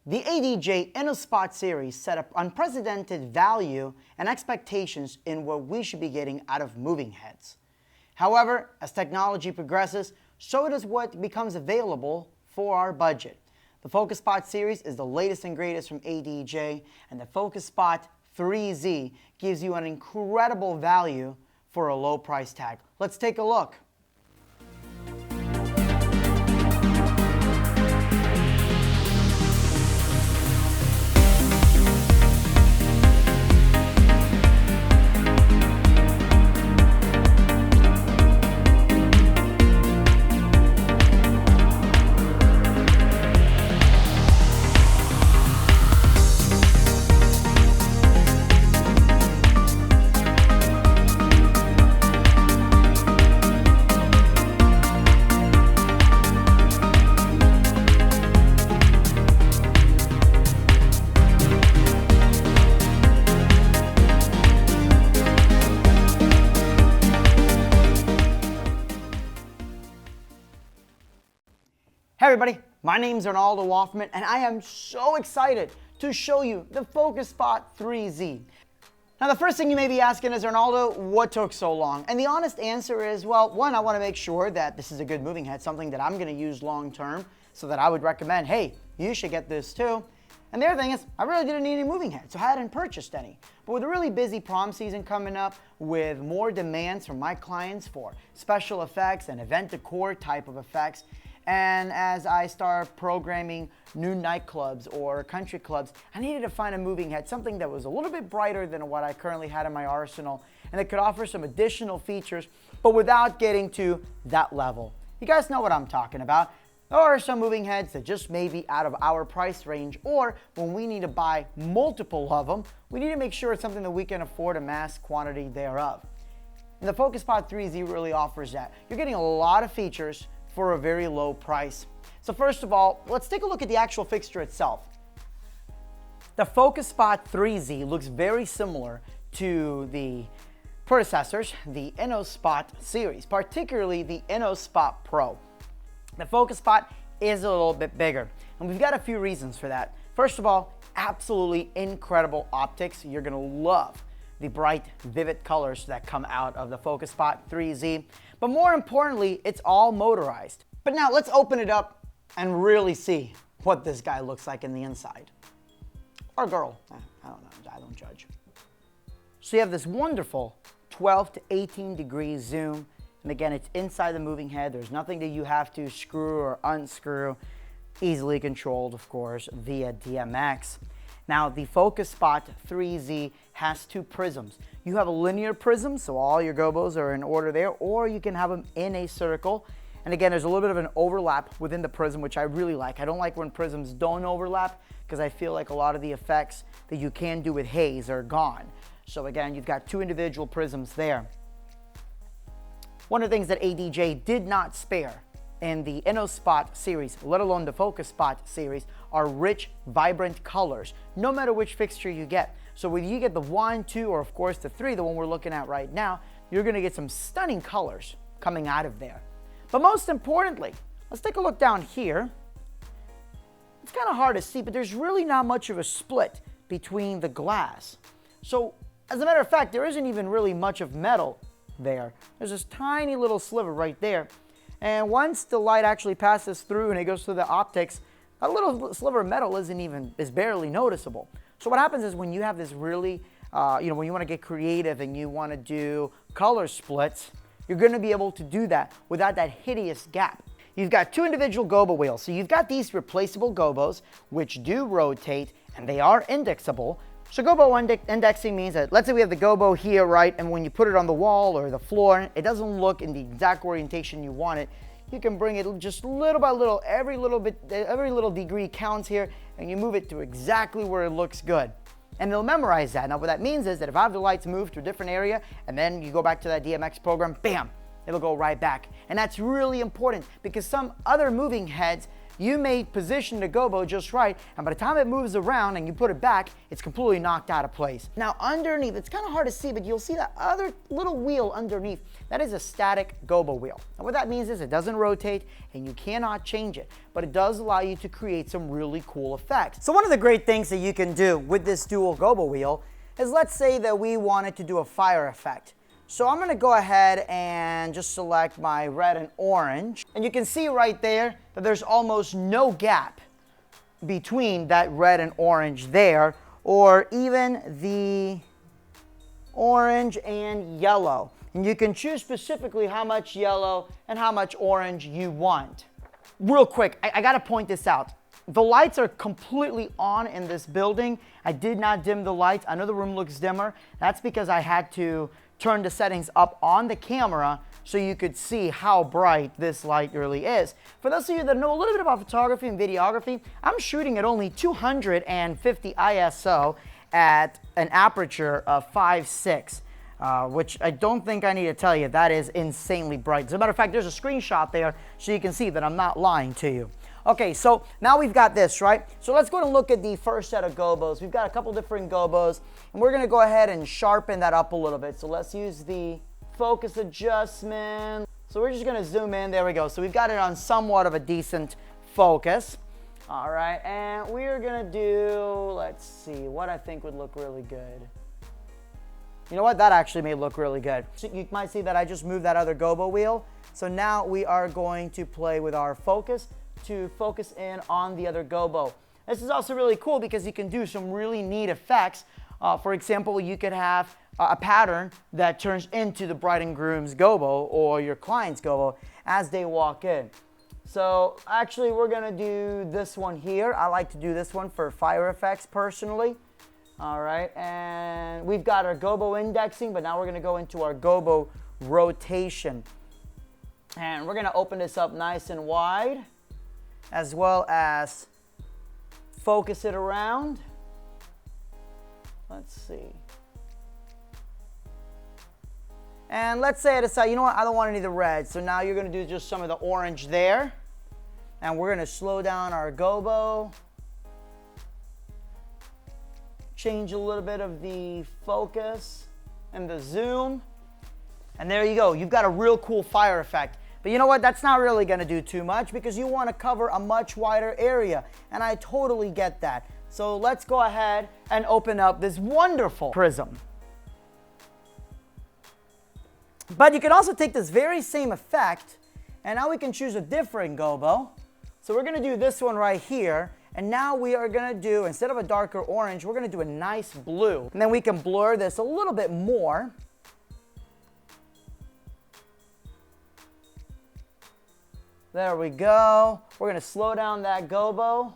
The ADJ InnoSpot series set up unprecedented value and expectations in what we should be getting out of moving heads. However, as technology progresses, so does what becomes available for our budget. The FocusSpot series is the latest and greatest from ADJ, and the FocusSpot 3Z gives you an incredible value for a low price tag. Let's take a look. Hey everybody, my name is Arnoldo and I am so excited to show you the FocusSpot 3Z. Now the first thing you may be asking is, Arnoldo, what took so long? And the honest answer is, well, one, I want to make sure that this is a good moving head, something that I'm going to use long term, so that I would recommend, hey, you should get this too. And the other thing is, I really didn't need any moving heads, so I hadn't purchased any. But with a really busy prom season coming up, with more demands from my clients for special effects and event decor type of effects, and as I start programming new nightclubs or country clubs, I needed to find a moving head, something that was a little bit brighter than what I currently had in my arsenal, and that could offer some additional features, but without getting to that level. You guys know what I'm talking about. There are some moving heads that just may be out of our price range, or when we need to buy multiple of them, we need to make sure it's something that we can afford a mass quantity thereof. And the FocusSpot 3Z really offers that. You're getting a lot of features for a very low price. So first of all, let's take a look at the actual fixture itself. The FocusSpot 3Z looks very similar to the predecessors, the InnoSpot series, particularly the InnoSpot Pro. The FocusSpot is a little bit bigger, and we've got a few reasons for that. First of all, absolutely incredible optics. You're gonna love the bright, vivid colors that come out of the FocusSpot 3Z. But more importantly, it's all motorized. But now let's open it up and really see what this guy looks like in the inside. Or girl, I don't know, I don't judge. So you have this wonderful 12 to 18 degree zoom. And again, it's inside the moving head. There's nothing that you have to screw or unscrew. Easily controlled, of course, via DMX. Now, the FocusSpot 3Z has two prisms. You have a linear prism, so all your gobos are in order there, or you can have them in a circle. And again, there's a little bit of an overlap within the prism, which I really like. I don't like when prisms don't overlap, because I feel like a lot of the effects that you can do with haze are gone. So again, you've got two individual prisms there. One of the things that ADJ did not spare in the InnoSpot series, let alone the FocusSpot series, are rich, vibrant colors, no matter which fixture you get. So when you get the 1, 2, or of course the 3, the one we're looking at right now, you're gonna get some stunning colors coming out of there. But most importantly, let's take a look down here. It's kind of hard to see, but there's really not much of a split between the glass. So as a matter of fact, there isn't even really much of metal there. There's this tiny little sliver right there. And once the light actually passes through and it goes through the optics, that little sliver of metal is barely noticeable. So what happens is when you have this really, when you want to get creative and you want to do color splits, you're going to be able to do that without that hideous gap. You've got two individual gobo wheels. So you've got these replaceable gobos, which do rotate, and they are indexable. So gobo indexing means that, let's say we have the gobo here, right, and when you put it on the wall or the floor, it doesn't look in the exact orientation you want it. You can bring it just little by little, every little degree counts here, and you move it to exactly where it looks good. And they'll memorize that. Now what that means is that if I have the lights move to a different area, and then you go back to that DMX program, bam, it'll go right back. And that's really important, because some other moving heads you may position the gobo just right, and by the time it moves around and you put it back, it's completely knocked out of place. Now underneath, it's kind of hard to see, but you'll see that other little wheel underneath. That is a static gobo wheel. And what that means is it doesn't rotate and you cannot change it, but it does allow you to create some really cool effects. So one of the great things that you can do with this dual gobo wheel is, let's say that we wanted to do a fire effect. So I'm gonna go ahead and just select my red and orange. And you can see right there that there's almost no gap between that red and orange there, or even the orange and yellow. And you can choose specifically how much yellow and how much orange you want. Real quick, I gotta point this out. The lights are completely on in this building. I did not dim the lights. I know the room looks dimmer. That's because I had to turn the settings up on the camera so you could see how bright this light really is. For those of you that know a little bit about photography and videography, I'm shooting at only 250 ISO at an aperture of 5.6, which I don't think I need to tell you, that is insanely bright. As a matter of fact, there's a screenshot there so you can see that I'm not lying to you. Okay, so now we've got this, right? So let's go and look at the first set of gobos. We've got a couple different gobos, and we're gonna go ahead and sharpen that up a little bit. So let's use the focus adjustment. So we're just gonna zoom in, there we go. So we've got it on somewhat of a decent focus. All right, and we're gonna do, let's see, what I think would look really good. You know what, that actually may look really good. So you might see that I just moved that other gobo wheel. So now we are going to play with our focus to focus in on the other gobo. This is also really cool because you can do some really neat effects. For example, you could have a pattern that turns into the bride and groom's gobo or your client's gobo as they walk in. So actually we're gonna do this one here. I like to do this one for fire effects personally. All right, and we've got our gobo indexing, but now we're gonna go into our gobo rotation. And we're gonna open this up nice and wide, as well as focus it around. Let's see. And let's say I decide, you know what, I don't want any of the red. So now you're gonna do just some of the orange there. And we're gonna slow down our gobo. Change a little bit of the focus and the zoom. And there you go, you've got a real cool fire effect. But you know what, that's not really gonna do too much because you wanna cover a much wider area. And I totally get that. So let's go ahead and open up this wonderful prism. But you can also take this very same effect, and now we can choose a different gobo. So we're gonna do this one right here. And now we are gonna do, instead of a darker orange, we're gonna do a nice blue. And then we can blur this a little bit more. There we go. We're gonna slow down that gobo.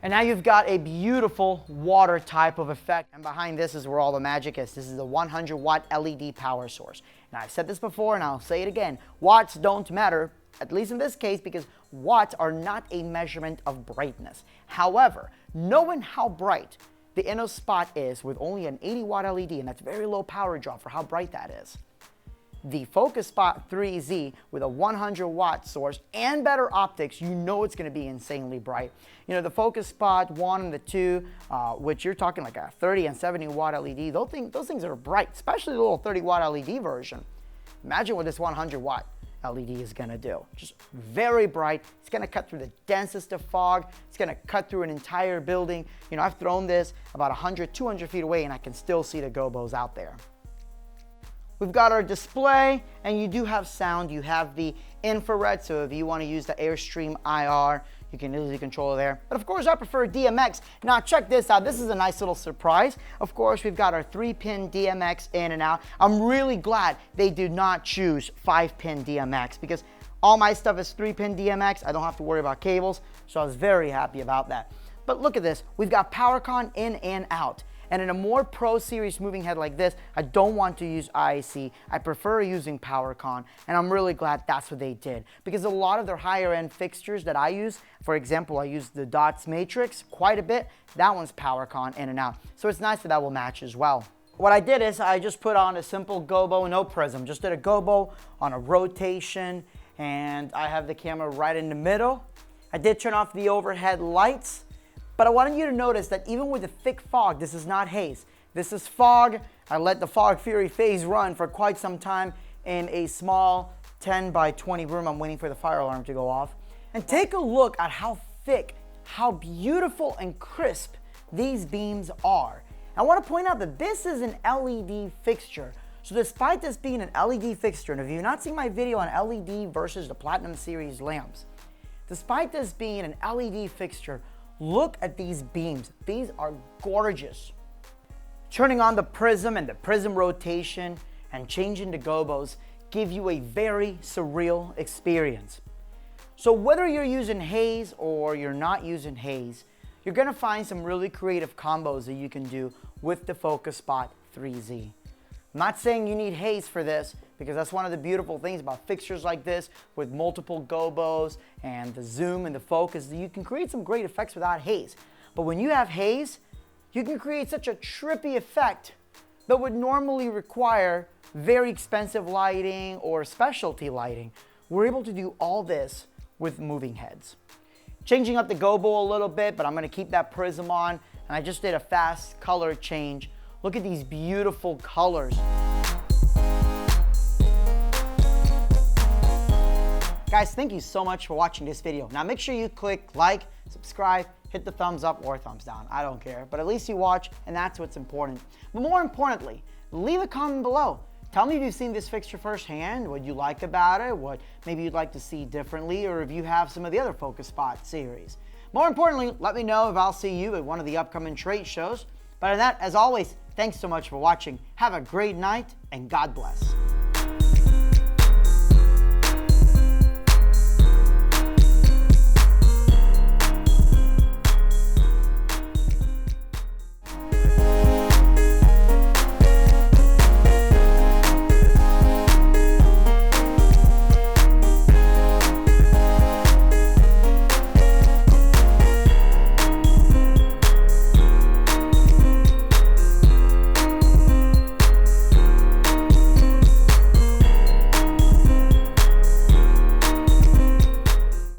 And now you've got a beautiful water type of effect. And behind this is where all the magic is. This is a 100 watt LED power source. And I've said this before and I'll say it again. Watts don't matter, at least in this case, because watts are not a measurement of brightness. However, knowing how bright the InnoSpot is with only an 80 watt LED, and that's very low power draw for how bright that is, the FocusSpot 3Z with a 100 watt source and better optics, you know it's going to be insanely bright. You know, the FocusSpot 1 and the 2, which you're talking like a 30 and 70 watt LED, those things are bright, especially the little 30 watt LED version. Imagine what this 100 watt LED is going to do. Just very bright. It's going to cut through the densest of fog. It's going to cut through an entire building. You know, I've thrown this about 100, 200 feet away and I can still see the gobos out there. We've got our display, and you do have sound. You have the infrared, so if you want to use the Airstream IR, you can easily control it there. But of course, I prefer DMX. Now check this out. This is a nice little surprise. Of course, we've got our 3-pin DMX in and out. I'm really glad they did not choose 5-pin DMX because all my stuff is 3-pin DMX. I don't have to worry about cables, so I was very happy about that. But look at this. We've got PowerCon in and out. And in a more Pro Series moving head like this, I don't want to use IAC. I prefer using PowerCon, and I'm really glad that's what they did. Because a lot of their higher end fixtures that I use, for example, I use the Dots Matrix quite a bit. That one's PowerCon in and out. So it's nice that that will match as well. What I did is I just put on a simple gobo, no prism. Just did a gobo on a rotation, and I have the camera right in the middle. I did turn off the overhead lights, but I wanted you to notice that even with the thick fog, this is not haze. This is fog. I let the Fog Fury phase run for quite some time in a small 10 by 20 room. I'm waiting for the fire alarm to go off. And take a look at how thick, how beautiful and crisp these beams are. I want to point out that this is an LED fixture. So despite this being an LED fixture, and if you've not seen my video on LED versus the Platinum Series lamps, despite this being an LED fixture, look at these beams. These are gorgeous. Turning on the prism and the prism rotation and changing the gobos give you a very surreal experience. So whether you're using haze or you're not using haze, you're gonna find some really creative combos that you can do with the Focus Spot 3Z. I'm not saying you need haze for this, because that's one of the beautiful things about fixtures like this with multiple gobos and the zoom and the focus, that you can create some great effects without haze. But when you have haze, you can create such a trippy effect that would normally require very expensive lighting or specialty lighting. We're able to do all this with moving heads. Changing up the gobo a little bit, but I'm gonna keep that prism on, and I just did a fast color change. Look at these beautiful colors. Guys, thank you so much for watching this video. Now make sure you click like, subscribe, hit the thumbs up or thumbs down. I don't care, but at least you watch, and that's what's important. But more importantly, leave a comment below. Tell me if you've seen this fixture firsthand, what you like about it, what maybe you'd like to see differently, or if you have some of the other Focus Spot series. More importantly, let me know if I'll see you at one of the upcoming trade shows. But in that, as always, thanks so much for watching. Have a great night, and God bless.